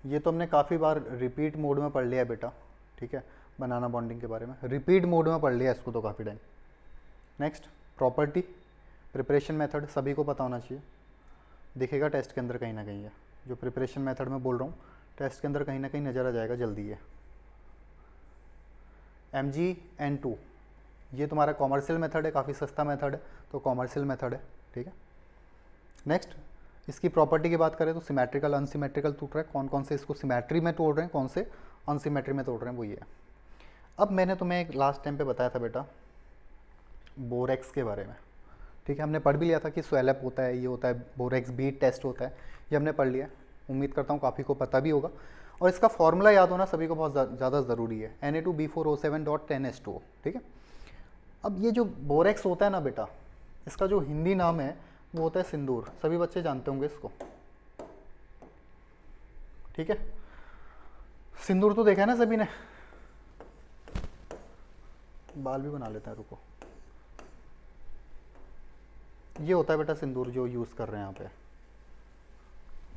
ये तो हमने काफ़ी बार रिपीट मोड में पढ़ लिया है बेटा, ठीक है, बनाना बॉन्डिंग के बारे में रिपीट मोड में पढ़ लिया इसको तो काफ़ी time. Next property, preparation method सभी को पता होना चाहिए, दिखेगा टेस्ट के अंदर कहीं ना कहीं है, जो प्रिपरेशन मेथड में बोल रहा हूँ टेस्ट के अंदर कहीं ना कहीं नज़र आ जाएगा जल्दी है, MgN2, ये तुम्हारा कॉमर्शियल मेथड है, काफ़ी सस्ता मेथड है, तो कॉमर्शियल मेथड है, ठीक है। नेक्स्ट इसकी प्रॉपर्टी की बात करें तो सिमेट्रिकल अनसिमेट्रिकल टूट रहा है, कौन कौन से इसको सिमेट्री में तोड़ रहे हैं, कौन से अनसिमेट्री में तोड़ रहे हैं, वो ये है। अब मैंने तुम्हें एक लास्ट टाइम पे बताया था बेटा बोरेक्स के बारे में, ठीक है, हमने पढ़ भी लिया था कि स्वेलअप होता है, ये होता है बोरेक्स बीट टेस्ट होता है, ये हमने पढ़ लिया, उम्मीद करता हूँ काफ़ी को पता भी होगा। और इसका फॉर्मूला याद होना सभी को बहुत ज़्यादा ज़रूरी है, Na2B4O7.10H2O, ठीक है। अब ये जो बोरेक्स होता है ना बेटा, इसका जो हिंदी नाम है वो होता है सिंदूर, सभी बच्चे जानते होंगे इसको, ठीक है। सिंदूर तो देखा है ना सभी ने, बाल भी बना लेते हैं, रुको, ये होता है बेटा सिंदूर जो यूज़ कर रहे हैं यहाँ पे,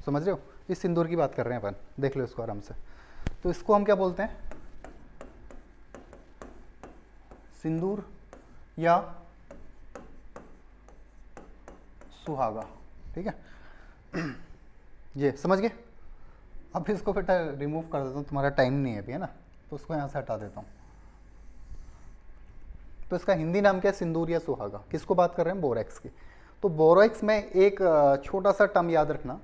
समझ रहे हो, इस सिंदूर की बात कर रहे हैं अपन, देख लो इसको आराम से। तो इसको हम क्या बोलते हैं, सिंदूर या सुहागा, ठीक है। ये समझ गए। अब इसको बेटा रिमूव कर देता हूँ, तुम्हारा टाइम नहीं है अभी, है ना, तो उसको यहाँ से हटा देता हूँ। तो इसका हिंदी नाम क्या है, सिंदूर या सुहागा, किसको बात कर रहे हैं, बोरेक्स की। तो बोरेक्स में एक छोटा सा टर्म याद रखना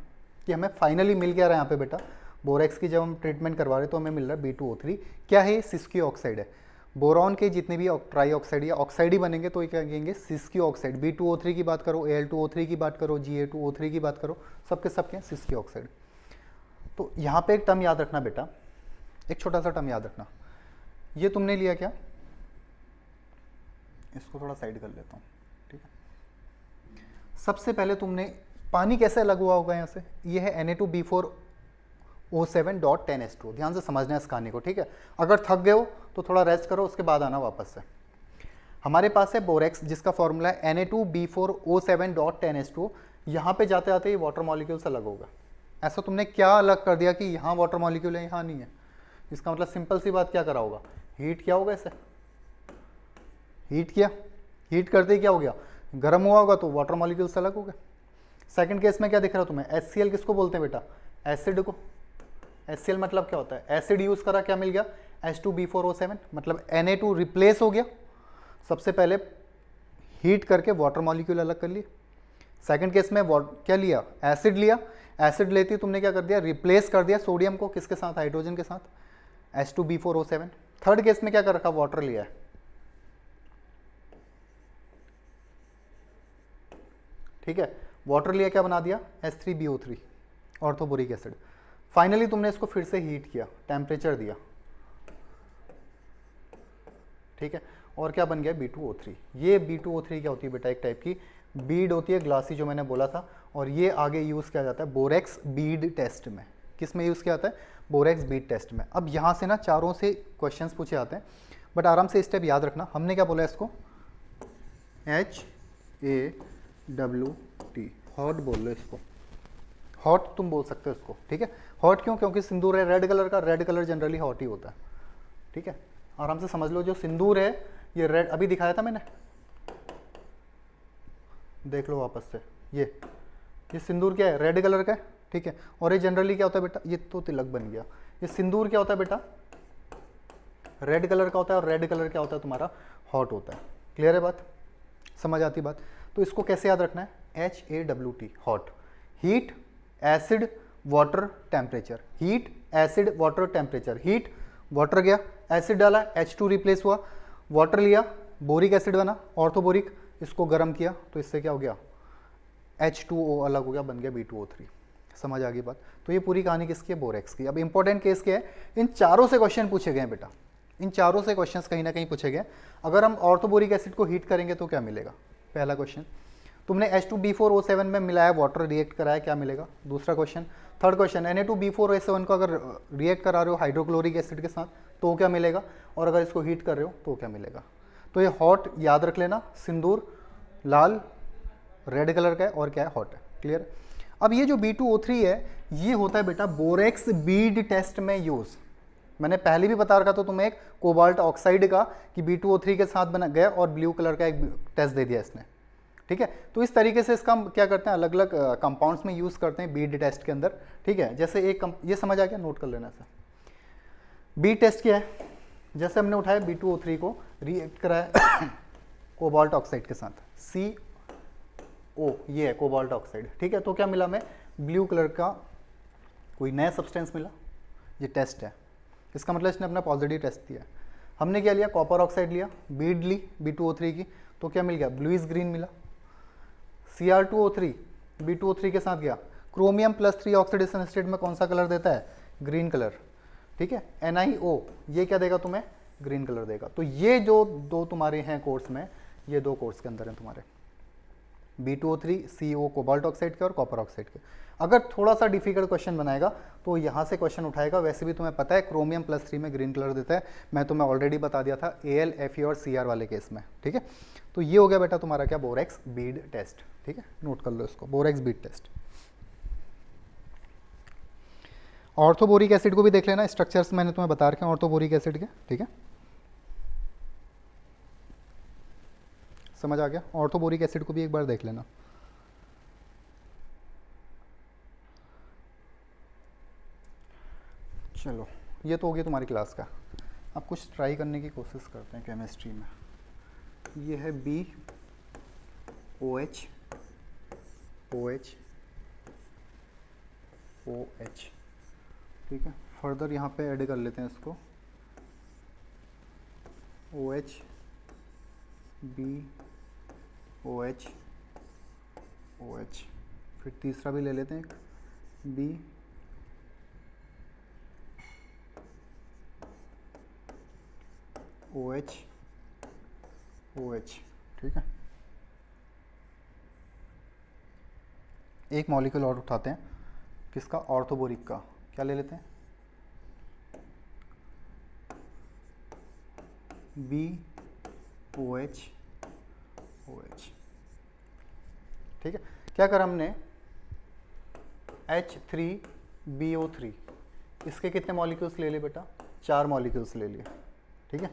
कि हमें फाइनली मिल गया रहा है यहाँ पे बेटा, बोरेक्स की जब हम ट्रीटमेंट करवा रहे हैं तो हमें मिल रहा है B2O3, क्या है, सिस्की ऑक्साइड है। बोरॉन के जितने भी ट्राई ऑक्साइड या ऑक्साइड ही बनेंगे तो ये क्या कहेंगे, सिस्की ऑक्साइड। B2O3 की बात करो, Al2O3 की बात करो, Ga2O3 की बात करो, सबके सब क्या, सिस्की ऑक्साइड। तो यहाँ पे एक टर्म याद रखना बेटा, एक छोटा सा टर्म याद रखना, ये तुमने लिया क्या, इसको थोड़ा साइड कर लेता हूँ, ठीक है। सबसे पहले तुमने पानी कैसे अलग हुआ होगा यहाँ से, ये है Na2B4O7.10H2O, ध्यान से समझना है इस कहानी को, ठीक है। अगर थक गए हो तो थोड़ा रेस्ट करो, उसके बाद आना वापस से। हमारे पास है बोरेक्स जिसका फॉर्मूला है Na2B4O7.10H2O, यहाँ पे जाते जाते ये वाटर मॉलिक्यूल से अलग होगा। ऐसा तुमने क्या अलग कर दिया कि यहाँ वाटर मॉलिक्यूल है यहाँ नहीं है, इसका मतलब सिंपल सी बात क्या करा होगा, हीट किया होगा इसे, हीट किया, हीट करते ही क्या हो गया, गर्म हुआ होगा तो वाटर मॉलिक्यूल से अलग हो गया। सेकंड केस में क्या दिख रहा है तुम्हें, HCl किसको बोलते हैं बेटा, एसिड को। HCl मतलब क्या होता है, एसिड यूज करा, क्या मिल गया, H2B4O7, मतलब Na2 रिप्लेस हो गया। सबसे पहले हीट करके वाटर मॉलिक्यूल अलग कर लिए। सेकंड केस में क्या लिया, एसिड लिया, एसिड लेती तुमने क्या कर दिया, रिप्लेस कर दिया सोडियम को, किसके साथ, हाइड्रोजन के साथ, H2B4O7। थर्ड केस में क्या कर रखा, वाटर लिया है, ठीक है, वाटर लिया, क्या बना दिया, H3BO3, ऑर्थोबोरिक एसिड। फाइनली तुमने इसको फिर से हीट किया, टेम्परेचर दिया, ठीक है, और क्या बन गया, B2O3। ये B2O3 क्या होती है बेटा, एक टाइप की बीड होती है, ग्लासी जो मैंने बोला था, और ये आगे यूज़ किया जाता है बोरेक्स बीड टेस्ट में। किस में यूज़ किया जाता है, बोरेक्स बीड टेस्ट में। अब यहाँ से ना चारों से क्वेश्चंस पूछे जाते हैं, बट आराम से स्टेप याद रखना। हमने क्या बोला इसको, HAWT, हॉट बोल लो इसको, हॉट तुम बोल सकते हो इसको, ठीक है। हॉट क्यों, क्योंकि सिंदूर है रेड कलर का, रेड कलर जनरली हॉट ही होता है, ठीक है। आराम से समझ लो, जो सिंदूर है ये रेड, अभी दिखाया था मैंने, देख लो वापस से, ये सिंदूर क्या है, रेड कलर का है, ठीक है। और ये जनरली क्या होता है बेटा, ये तो तिलक बन गया, ये सिंदूर क्या होता है बेटा, रेड कलर का होता है, और रेड कलर क्या होता है तुम्हारा, हॉट होता है। क्लियर है बात, समझ आती बात। तो इसको कैसे याद रखना है, HAWT, hot, heat acid water temperature, heat acid water temperature, heat water गया, एसिड डाला, H2 रिप्लेस हुआ, वाटर लिया, बोरिक एसिड बना, ऑर्थोबोरिक, इसको गर्म किया तो इससे क्या हो गया, H2O अलग हो गया, बन गया B2O3। समझ आ गई बात। तो ये पूरी कहानी किसकी है, बोरेक्स की। अब इंपॉर्टेंट केस क्या है, इन चारों से क्वेश्चन पूछे गए हैं बेटा, इन चारों से क्वेश्चंस कहीं ना कहीं पूछे गए। अगर हम ऑर्थोबोरिक एसिड को हीट करेंगे तो क्या मिलेगा, पहला क्वेश्चन। तुमने H2B4O7 में मिलाया, वाटर रिएक्ट कराया, क्या मिलेगा, दूसरा क्वेश्चन। थर्ड क्वेश्चन, Na2B4O7 को अगर रिएक्ट करा रहे हो हाइड्रोक्लोरिक एसिड के साथ तो क्या मिलेगा, और अगर इसको हीट कर रहे हो तो क्या मिलेगा। तो ये हॉट याद रख लेना, सिंदूर लाल रेड कलर का है, और क्या है, हॉट है। क्लियर। अब ये जो B2O3 है ये होता है बेटा बोरेक्स बीड टेस्ट में यूज़। मैंने पहले भी बता रखा था तुम्हें एक कोबाल्ट ऑक्साइड का कि B2O3 के साथ बना गया और ब्लू कलर का एक टेस्ट दे दिया इसने, ठीक है। तो इस तरीके से इसका क्या करते हैं, अलग अलग कंपाउंड्स में यूज़ करते हैं बीड टेस्ट के अंदर, ठीक है। जैसे एक ये समझ आ गया, नोट कर लेना सर। बीड टेस्ट क्या है, जैसे हमने उठाया B2O3 को, रिएक्ट कराया कोबाल्ट ऑक्साइड के साथ, CO, ये है कोबाल्ट ऑक्साइड, ठीक है। तो क्या मिला हमें, ब्लू कलर का कोई नया सब्सटेंस मिला, ये टेस्ट है, इसका मतलब इसने अपना पॉजिटिव टेस्ट दिया। हमने क्या लिया, कॉपर ऑक्साइड लिया, बीड ली B2O3 की, तो क्या मिल गया, ब्लूइश ग्रीन मिला। Cr2O3 B2O3 के साथ गया, क्रोमियम +3 ऑक्सीडेशन स्टेट में कौन सा कलर देता है, ग्रीन कलर, ठीक है। NiO ये क्या देगा तुम्हें, ग्रीन कलर देगा। तो ये जो दो तुम्हारे हैं कोर्स में, ये दो कोर्स के अंदर हैं तुम्हारे, B2O3 CO कोबाल्ट ऑक्साइड के और कॉपर ऑक्साइड के। अगर थोड़ा सा डिफिकल्ट क्वेश्चन बनाएगा तो यहाँ से क्वेश्चन उठाएगा। वैसे भी तुम्हें पता है क्रोमियम +3 में ग्रीन कलर देता है, मैं तुम्हें ऑलरेडी बता दिया था Al, Fe और Cr वाले केस में, ठीक है। तो ये हो गया बेटा तुम्हारा क्या, बोरेक्स बीड टेस्ट, ठीक है, नोट कर लो इसको, borax bead test. Orthoboric acid को भी देख लेना, स्ट्रक्चर्स मैंने तुम्हें बता रखे हैं ऑर्थोबोरिक एसिड के, ठीक है, समझ आ गया। ऑर्थोबोरिक एसिड को भी एक बार देख लेना। चलो ये तो हो गया तुम्हारी क्लास का। अब कुछ ट्राई करने की कोशिश करते हैं केमिस्ट्री में। ये है BOH OH OH, ठीक है। फर्दर यहाँ पे ऐड कर लेते हैं इसको, OH BOH OH, फिर तीसरा भी ले लेते हैं, BOH OH, ठीक है। एक मॉलिक्यूल और उठाते हैं, किसका, ऑर्थोबोरिक का, क्या ले लेते हैं, BOH OH, ठीक है। क्या करा हमने, H3BO3, इसके कितने मॉलिक्यूल्स ले लिए बेटा, 4 मॉलिक्यूल्स ले लिए, ठीक है।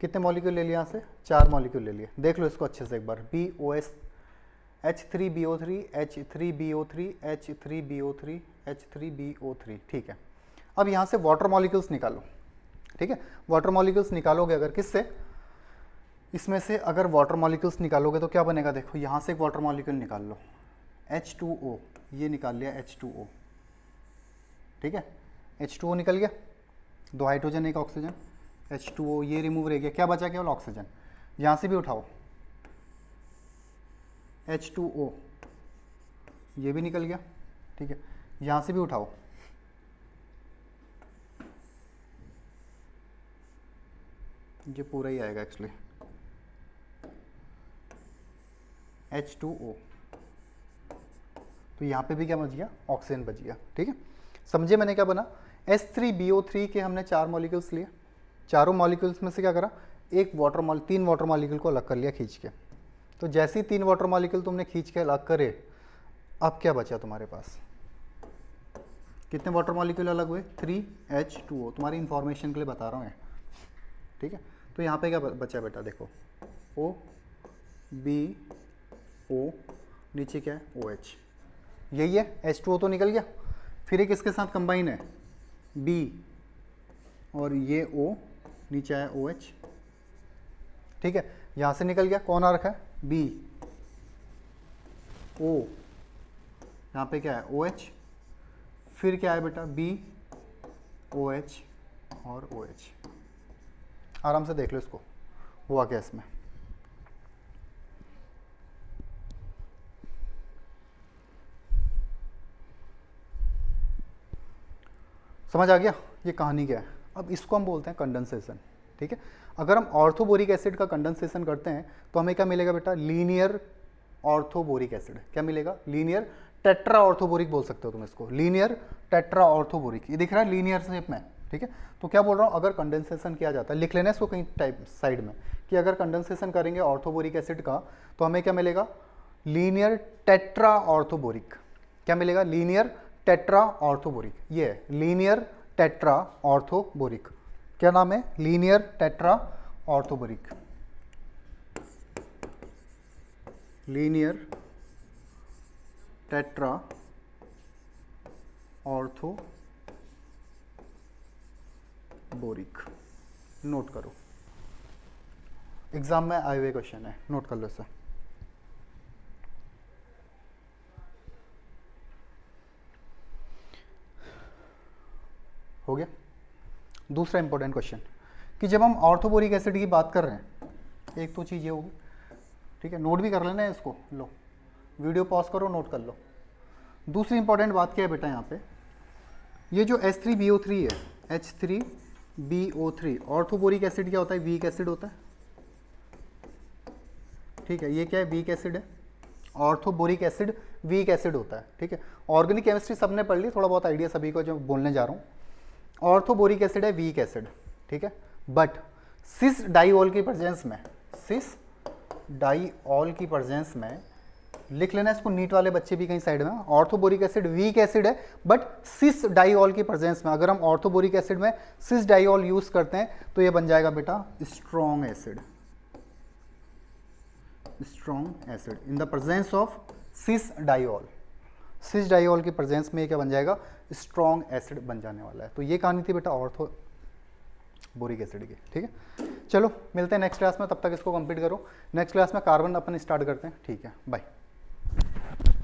कितने मॉलिक्यूल ले लिए यहाँ से, 4 मॉलिक्यूल ले लिए। देख लो इसको अच्छे से एक बार, BOS H3BO3 H3BO3 H3BO3 H3BO3, ठीक है। अब यहाँ से वाटर मॉलिक्यूल्स निकालो, ठीक है। वाटर मॉलिक्यूल्स निकालोगे अगर किससे, इसमें से अगर वाटर मॉलिक्यूल्स निकालोगे तो क्या बनेगा, देखो यहाँ से एक वाटर मॉलिक्यूल निकाल लो, H2O, ये निकाल लिया H2O, ठीक है। H2O निकल गया, 2 हाइड्रोजन 1 ऑक्सीजन, H2O ये रिमूव रह गया, क्या बचा केवल ऑक्सीजन। यहाँ से भी उठाओ, H2O ये भी निकल गया, ठीक है। यहाँ से भी उठाओ, ये पूरा ही आएगा एक्चुअली, H2O, तो यहाँ पे भी क्या बच गया, ऑक्सीजन बच गया, ठीक है। समझे मैंने क्या बना, H3BO3 के हमने 4 मॉलिक्यूल्स लिए, चारों मॉलिक्यूल्स में से क्या करा, एक वाटर 3 वाटर मॉलिक्यूल को अलग कर लिया खींच के। तो जैसे ही 3 वाटर मॉलिक्यूल तुमने खींच के अलग करे, अब क्या बचा तुम्हारे पास, कितने वाटर मॉलिक्यूल अलग हुए, 3H2O, तुम्हारी इंफॉर्मेशन के लिए बता रहा हूँ, ठीक है। तो यहाँ पे क्या बचा बेटा, देखो O B O, नीचे क्या है OH, यही है, H2O तो निकल गया, फिर एक इसके साथ कंबाइन है B, और ये O, नीचे आया OH, ठीक है। यहाँ से निकल गया, कौन आ रखा है, B O, यहाँ पे क्या है OH, फिर क्या है बेटा B OH और OH। आराम से देख लो इसको, हुआ क्या इसमें, समझ आ गया ये कहानी क्या है। अब इसको हम बोलते हैं कंडेंसेशन, ठीक है। अगर हम ऑर्थोबोरिक एसिड का कंडेंसेशन करते हैं तो हमें क्या मिलेगा बेटा, लीनियर ऑर्थोबोरिक एसिड, क्या मिलेगा, लीनियर टेट्रा ऑर्थोबोरिक बोल सकते हो तुम इसको, लीनियर टेट्रा ऑर्थोबोरिक, ये दिख रहा है लीनियर शेप में, ठीक है। तो क्या बोल रहा हूँ, अगर कंडेंसेशन किया जाता है, लिख लेना इसको कहीं टाइप साइड में, कि अगर कंडेंसेशन करेंगे ऑर्थोबोरिक एसिड का तो हमें क्या मिलेगा, लीनियर टेट्रा ऑर्थोबोरिक, क्या मिलेगा, लीनियर टेट्रा ऑर्थोबोरिक, ये है लीनियर टेट्रा ऑर्थोबोरिक, क्या नाम है, linear tetra orthoboric, linear tetra orthoboric, note करो, एग्जाम में आए हुए क्वेश्चन है, नोट कर लो इसे। हो गया। दूसरा इंपॉर्टेंट क्वेश्चन कि जब हम ऑर्थोबोरिक एसिड की बात कर रहे हैं, एक तो चीज़ ये होगी, ठीक है, नोट भी कर लेना है इसको, लो वीडियो पॉज करो, नोट कर लो। दूसरी इंपॉर्टेंट बात क्या है बेटा, यहाँ पे ये जो H3BO3 है, H3BO3 ऑर्थोबोरिक एसिड क्या होता है, वीक एसिड होता है, ठीक है, ये क्या है, वीक एसिड है। ऑर्थोबोरिक एसिड वीक एसिड होता है, ठीक है। ऑर्गेनिक केमिस्ट्री सबने पढ़ ली, थोड़ा बहुत आइडिया सभी को जो बोलने जा रहा हूँ। ऑर्थोबोरिक एसिड है वीक एसिड, ठीक है, बट सिस डाइऑल की प्रेजेंस में, सिस डाइऑल की प्रेजेंस में, लिख लेना इसको नीट वाले बच्चे भी कहीं साइड में, ऑर्थोबोरिक एसिड वीक एसिड है बट सिस डाइऑल की प्रेजेंस में, अगर हम ऑर्थोबोरिक एसिड में सिस डाइऑल यूज करते हैं तो ये बन जाएगा बेटा strong acid, strong acid in the presence of cis diol. Cis diol की प्रेजेंस में क्या बन जाएगा, स्ट्रॉन्ग एसिड बन जाने वाला है। तो ये कहानी थी बेटा ऑर्थोबोरिक एसिड की, ठीक है। चलो मिलते हैं नेक्स्ट क्लास में, तब तक इसको कंप्लीट करो। नेक्स्ट क्लास में कार्बन अपन स्टार्ट करते हैं, ठीक है, बाय।